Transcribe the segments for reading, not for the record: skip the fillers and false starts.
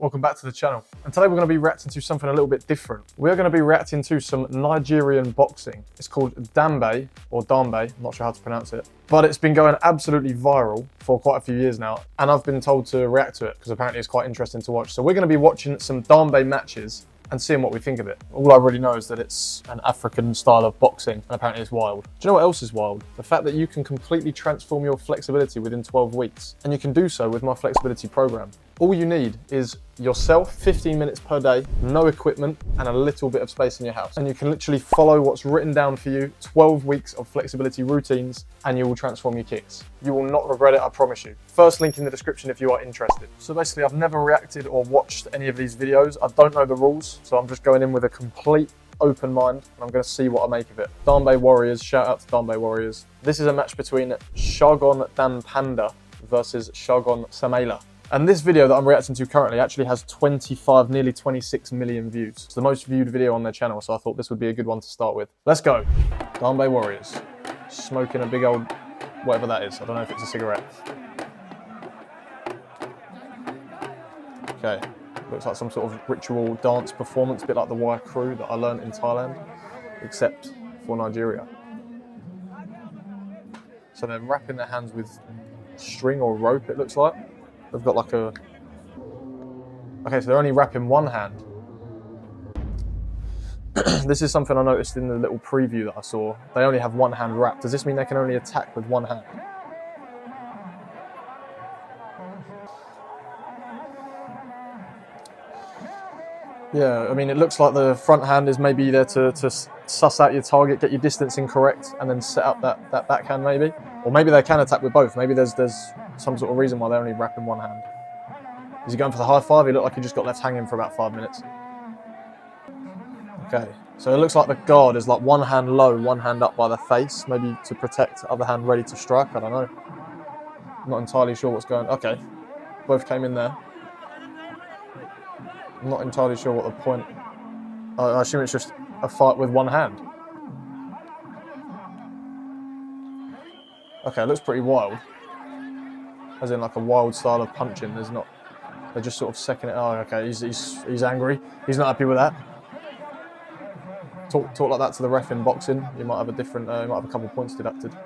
Welcome back to the channel. And today we're going to be reacting to something a little bit different. We're going to be reacting to some Nigerian boxing. It's called Dambe, or Dambe, I'm not sure how to pronounce it. But it's been going absolutely viral for quite a few years now. And I've been told to react to it because apparently it's quite interesting to watch. So we're going to be watching some Dambe matches and seeing what we think of it. All I really know is that it's an African style of boxing, and apparently it's wild. Do you know what else is wild? The fact that you can completely transform your flexibility within 12 weeks. And you can do so with my flexibility program. All you need is yourself, 15 minutes per day, no equipment, and a little bit of space in your house. And you can literally follow what's written down for you, 12 weeks of flexibility routines, and you will transform your kicks. You will not regret it, I promise you. First link in the description if you are interested. So basically, I've never reacted or watched any of these videos. I don't know the rules, so I'm just going in with a complete open mind, and I'm going to see what I make of it. Dambe Warriors, shout out to Dambe Warriors. This is a match between Shogun Dambe versus Shogun Samela. And this video that I'm reacting to currently actually has 25, nearly 26 million views. It's the most viewed video on their channel, so I thought this would be a good one to start with. Let's go. Dambe Warriors. Smoking a big old, whatever that is. I don't know if it's a cigarette. Okay. Looks like some sort of ritual dance performance, a bit like the Wire Crew that I learned in Thailand, except for Nigeria. So they're wrapping their hands with string or rope, it looks like. They've got like a... Okay, so they're only wrapping one hand. This is something I noticed in the little preview that I saw. They only have one hand wrapped. Does this mean they can only attack with one hand? Yeah, I mean, it looks like the front hand is maybe there to suss out your target, get your distancing correct, and then set up that backhand maybe. Or maybe they can attack with both. Maybe there's some sort of reason why they're only wrapping one hand. Is he going for the high five? He looked like he just got left hanging for about 5 minutes. Okay, so it looks like the guard is like one hand low, one hand up by the face, maybe to protect, the other hand ready to strike, I don't know. I'm not entirely sure what's going on. Okay, both came in there. I'm not entirely sure what the point... I assume it's just a fight with one hand. Okay, it looks pretty wild. As in like a wild style of punching. There's not... They're just sort of second it. Oh, okay, he's angry. He's not happy with that. Talk like that to the ref in boxing. You might have a different... you might have a couple of points deducted.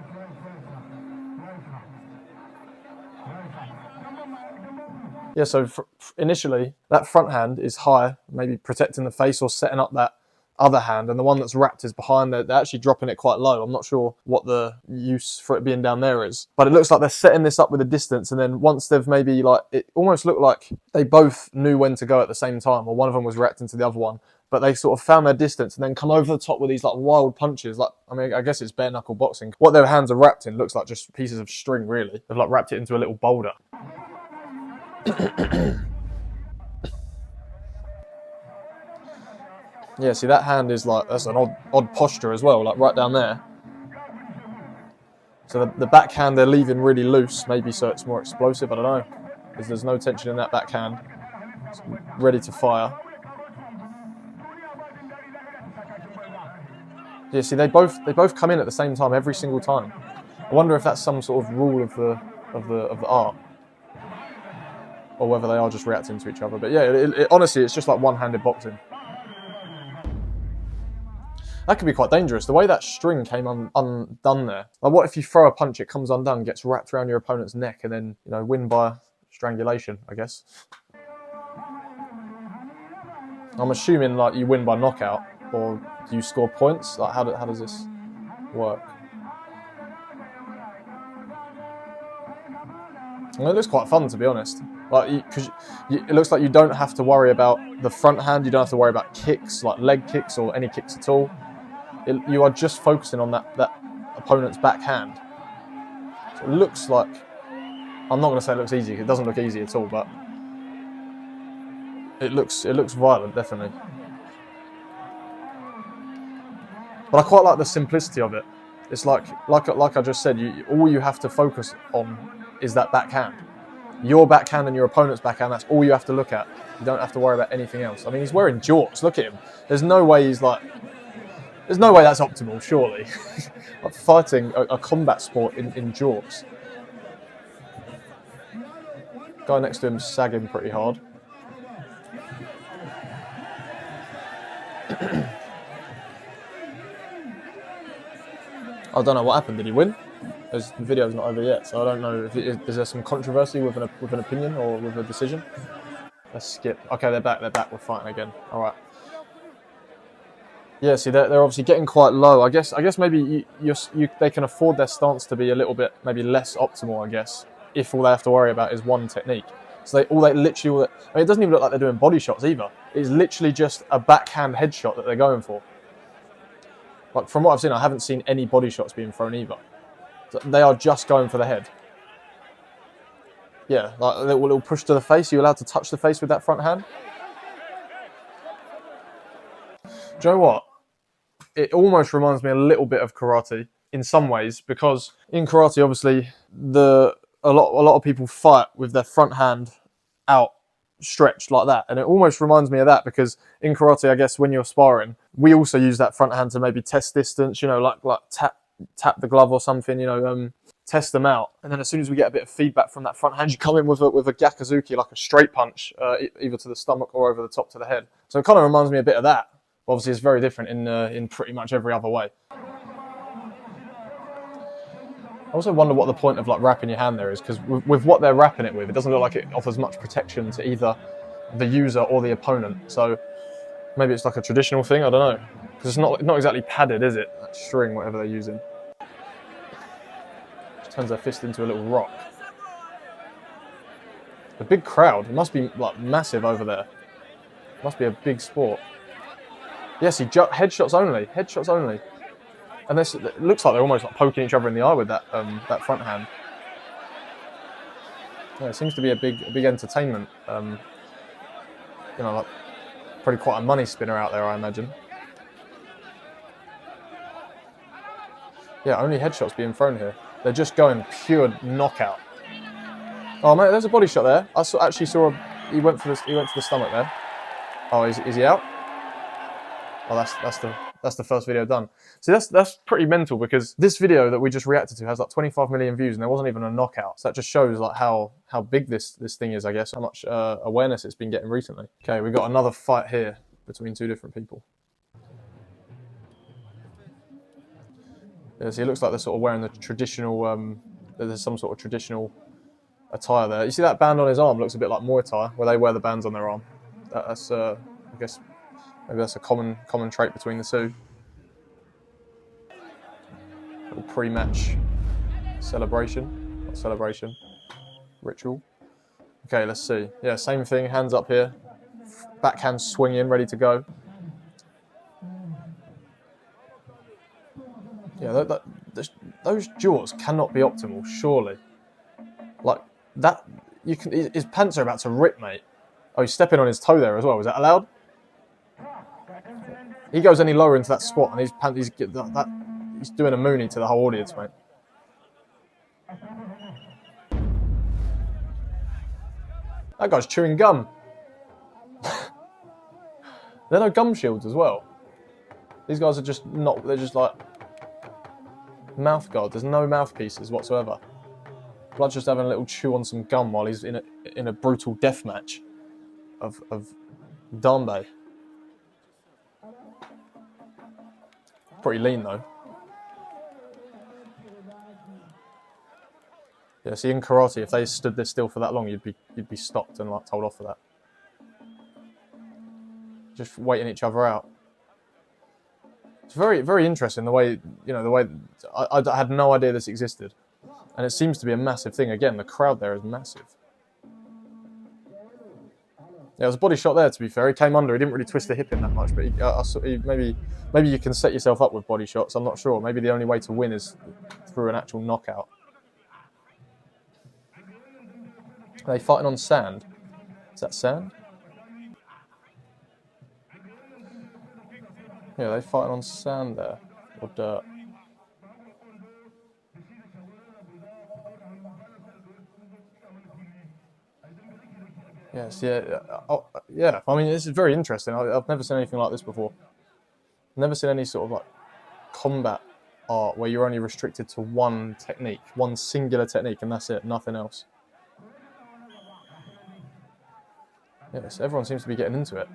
Yeah, so initially, that front hand is high, maybe protecting the face or setting up that other hand, and the one that's wrapped is behind. They're actually dropping it quite low. I'm not sure what the use for it being down there is, but it looks like they're setting this up with a distance, and then once they've maybe, like, it almost looked like they both knew when to go at the same time, or one of them was reacting to the other one, but they sort of found their distance and then come over the top with these like wild punches. Like, I mean, I guess it's bare knuckle boxing. What their hands are wrapped in looks like just pieces of string, really. They've like wrapped it into a little boulder. Yeah, see, that hand is like, that's an odd posture as well, like right down there. So the backhand they're leaving really loose, maybe so it's more explosive, I don't know. Because there's no tension in that backhand. It's ready to fire. Yeah, see, they both come in at the same time every single time. I wonder if that's some sort of rule of the art, or whether they are just reacting to each other. But yeah, honestly, it's just like one-handed boxing. That could be quite dangerous. The way that string came undone there. Like, what if you throw a punch, it comes undone, gets wrapped around your opponent's neck, and then, you know, win by strangulation, I guess. I'm assuming like you win by knockout, or do you score points? Like, how does this work? Well, it looks quite fun, to be honest. Like, because it looks like you don't have to worry about the front hand. You don't have to worry about kicks, like leg kicks or any kicks at all. You are just focusing on that opponent's backhand. So it looks like... I'm not going to say it looks easy. It doesn't look easy at all, but it looks violent, definitely. But I quite like the simplicity of it. It's like I just said, all you have to focus on is that backhand. Your backhand and your opponent's backhand, that's all you have to look at. You don't have to worry about anything else. I mean, he's wearing jorts, look at him. There's no way that's optimal, surely. Like fighting a combat sport in jorts. Guy next to him sagging pretty hard. I don't know what happened. Did he win? The video's not over yet, so I don't know if is there some controversy with an opinion or with a decision. Let's skip. Okay, they're back. They're back. We're fighting again. All right. Yeah, see, they're obviously getting quite low. I guess maybe they can afford their stance to be a little bit maybe less optimal. I guess if all they have to worry about is one technique. So I mean, it doesn't even look like they're doing body shots either. It's literally just a backhand headshot that they're going for. Like from what I've seen, I haven't seen any body shots being thrown either. So they are just going for the head. Yeah, like a little push to the face. Are you allowed to touch the face with that front hand? Do you know what? It almost reminds me a little bit of karate in some ways, because in karate, obviously, a lot of people fight with their front hand out stretched like that, and it almost reminds me of that, because in karate, I guess when you're sparring, we also use that front hand to maybe test distance, you know, like tap the glove or something, you know, test them out, and then as soon as we get a bit of feedback from that front hand, you come in with a gyakuzuki, like a straight punch, either to the stomach or over the top to the head. So it kind of reminds me a bit of that. Obviously, it's very different in pretty much every other way. I also wonder what the point of like wrapping your hand there is, because with what they're wrapping it with, it doesn't look like it offers much protection to either the user or the opponent. So maybe it's like a traditional thing. I don't know, because it's not exactly padded, is it? That string, whatever they're using. Just turns their fist into a little rock. A big crowd. It must be like massive over there. It must be a big sport. Yes, headshots only. Headshots only. And it looks like they're almost like poking each other in the eye with that front hand. Yeah, it seems to be a big entertainment. You know, like probably quite a money spinner out there, I imagine. Yeah, only headshots being thrown here. They're just going pure knockout. Oh mate, there's a body shot there. I actually saw he went for the stomach there. Oh, is he out? Oh, that's the first video done. See, that's pretty mental, because this video that we just reacted to has like 25 million views and there wasn't even a knockout. So that just shows like how big this thing is, I guess, how much awareness it's been getting recently. Okay, we got another fight here between two different people. Yeah, see, it looks like they're sort of wearing the traditional. There's some sort of traditional attire there. You see that band on his arm looks a bit like Muay Thai, where they wear the bands on their arm. That's I guess. Maybe that's a common trait between the two. Little pre-match celebration, not celebration, ritual. Okay, let's see. Yeah, same thing. Hands up here. Backhand swing in, ready to go. Yeah, those jaws cannot be optimal, surely. Like that, you can. His pants are about to rip, mate. Oh, he's stepping on his toe there as well. Was that allowed? He goes any lower into that squat, and he's doing a moonie to the whole audience, mate. That guy's chewing gum. There are no gum shields as well. These guys are just not. They're just like mouth guard. There's no mouthpieces whatsoever. Blood's just having a little chew on some gum while he's in a brutal death match of Dambe. Pretty lean though. Yeah, see in karate, if they stood this still for that long, you'd be stopped and like told off for that. Just waiting each other out. It's very, very interesting the way, you know, the way I had no idea this existed, and it seems to be a massive thing. Again, the crowd there is massive. Yeah, it was a body shot there, to be fair. He came under. He didn't really twist the hip in that much, but maybe you can set yourself up with body shots. I'm not sure. Maybe the only way to win is through an actual knockout. Are they fighting on sand? Is that sand? Yeah, they're fighting on sand there, or dirt. Yes, yeah, yeah. I mean, this is very interesting. I've never seen anything like this before. Never seen any sort of like combat art where you're only restricted to one technique, one singular technique, and that's it, nothing else. Yes, everyone seems to be getting into it.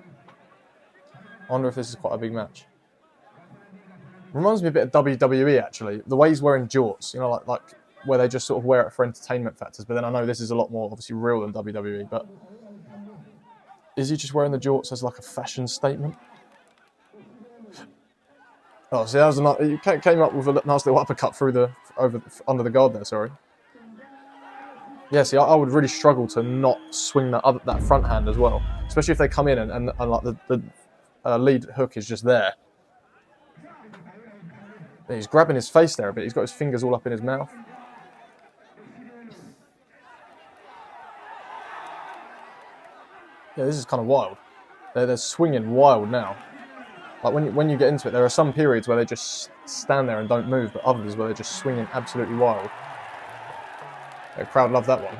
I wonder if this is quite a big match. Reminds me a bit of WWE actually. The way he's wearing jorts, you know, like where they just sort of wear it for entertainment factors. But then I know this is a lot more obviously real than WWE. But is he just wearing the jorts as like a fashion statement? Oh, see, that was you came up with a nice little uppercut through under the guard there. Sorry. Yeah, see, I would really struggle to not swing that front hand as well, especially if they come in and like the lead hook is just there. He's grabbing his face there a bit. He's got his fingers all up in his mouth. Yeah, this is kind of wild. They're swinging wild now. Like when you get into it, there are some periods where they just stand there and don't move, but others where they're just swinging absolutely wild. The crowd loved that one.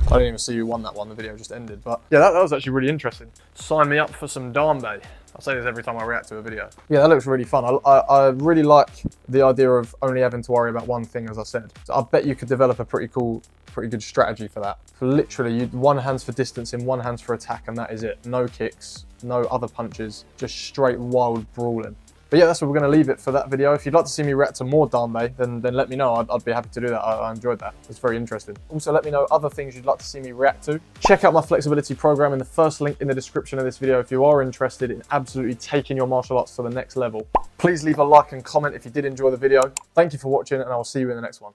I didn't even see who won that one. The video just ended. But yeah, that was actually really interesting. Sign me up for some Dambe. I say this every time I react to a video. Yeah, that looks really fun. I really like the idea of only having to worry about one thing, as I said. So I bet you could develop a pretty good strategy for that. For literally, one hand's for distancing, one hand's for attack, and that is it. No kicks, no other punches, just straight wild brawling. But yeah, that's where we're going to leave it for that video. If you'd like to see me react to more Dambe, then let me know. I'd be happy to do that. I enjoyed that. It's very interesting. Also, let me know other things you'd like to see me react to. Check out my flexibility program in the first link in the description of this video if you are interested in absolutely taking your martial arts to the next level. Please leave a like and comment if you did enjoy the video. Thank you for watching, and I will see you in the next one.